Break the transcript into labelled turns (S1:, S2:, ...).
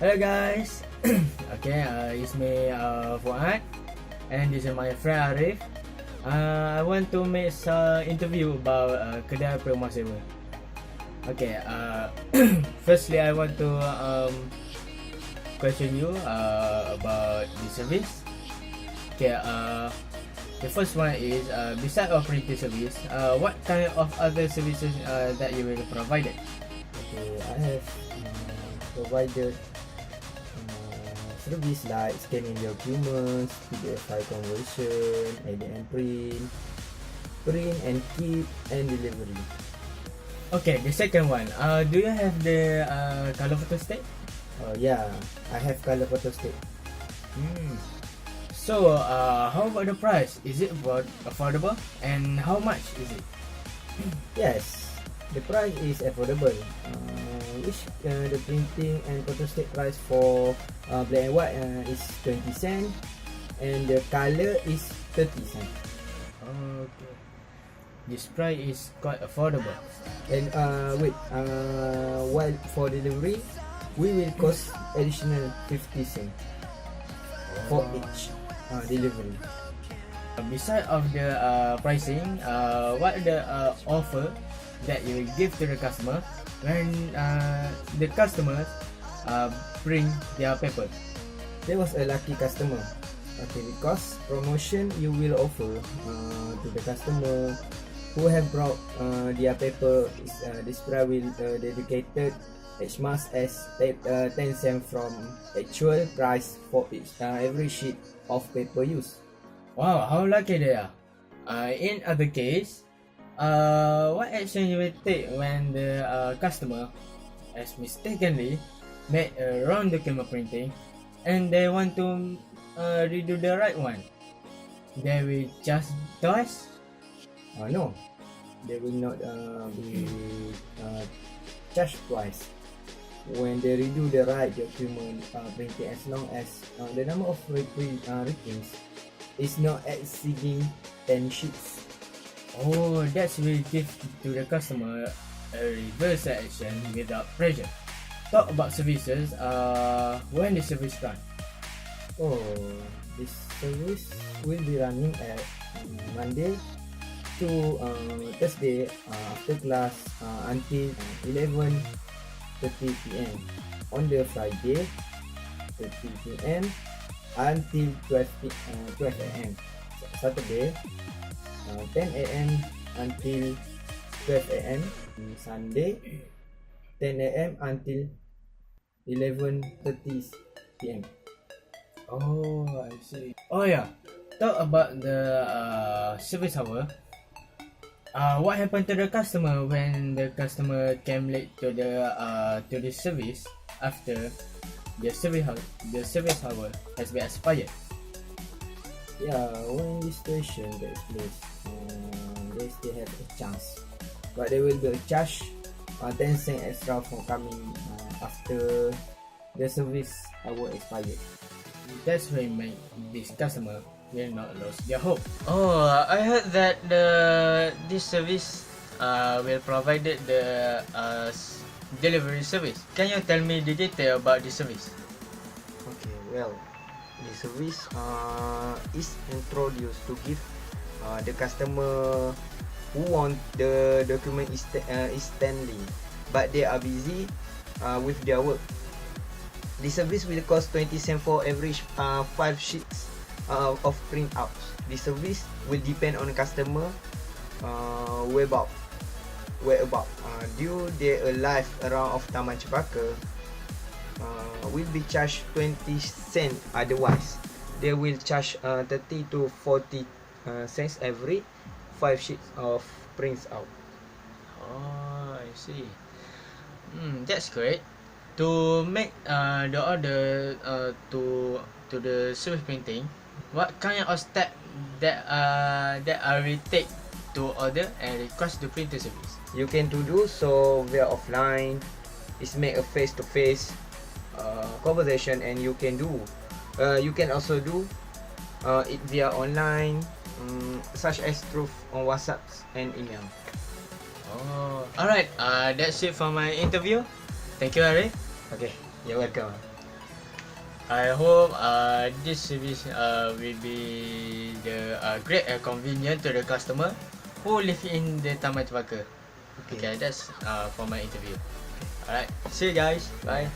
S1: Hello guys. Okay, it's me Fuad, and this is my friend Arif. I want to make some interview about Kedai Rumah Sewa. Okay, firstly I want to question you about the service. Okay, the first one is besides offering the service, what kind of other services that you will provide?
S2: Okay, I have provided service like scanning documents, PDF file conversion, edit and print and keep, and delivery.
S1: Okay, the second one, do you have the color photo state?
S2: Yeah, I have color photo state.
S1: So, how about the price? Is it affordable? And how much is it?
S2: Yes, the price is affordable. Which the printing and photo state price for black and white is 20 cents, and the color is 30 cents.
S1: Okay, this price is quite affordable.
S2: And while for delivery, we will cost additional 50 cents for each delivery.
S1: Besides of the pricing, what are the offer that you will give to the customer when the customers bring their paper?
S2: There was a lucky customer. Okay, because promotion you will offer to the customer who have brought their paper is this price will dedicated as much as 10 cents from actual price for each every sheet of paper used.
S1: Wow, how lucky they are. In other case, what action you will take when the customer has mistakenly made a wrong document printing and they want to redo the right one? They will charge twice?
S2: No, they will not be charged twice when they redo the right document printing, as long as the number of reprintings is not exceeding 10 sheets.
S1: Oh, that will give to the customer a reverse action without pressure. Talk about services. When the service run?
S2: Oh, this service will be running at Monday to Thursday after class until 11:30 p.m. On the Friday 30 p.m. until 12 a.m. Saturday 10 a.m. until 12 a.m. Sunday 10 a.m. until 11:30 p.m.
S1: Oh, I see. Oh yeah, talk about the service hour. What happened to the customer when the customer came late to the service after the service hour has been expired?
S2: Yeah, when this situation takes place, they still have a chance, but they will be charged 10 cents extra for coming after the service hour expired.
S1: That's why make this customer will not lose their hope. Oh, I heard that this service will provide the delivery service. Can you tell me the detail about this service?
S2: Okay, well, the service is introduced to give the customer who want the document instantly, but they are busy with their work. The service will cost 20 cents for every 5 sheets of printouts. The service will depend on the customer whereabout. Due their life around of Taman Cepaka, will be charged 20 cents. Otherwise, they will charge 30 to 40 cents every 5 sheets of prints out.
S1: Oh, I see. That's great. To make the order to the service printing, what kind of step that I will take to order and request the printer service?
S2: You can do so via offline. Is make a face-to-face conversation, and you can also do it via online, such as through on WhatsApp and email.
S1: Oh, alright. That's it for my interview. Thank you, Arif.
S2: Okay, you're welcome.
S1: I hope this service will be the great and convenient to the customer who live in the Taman Cempaka. Okay, that's for my interview. Alright, see you guys. Bye.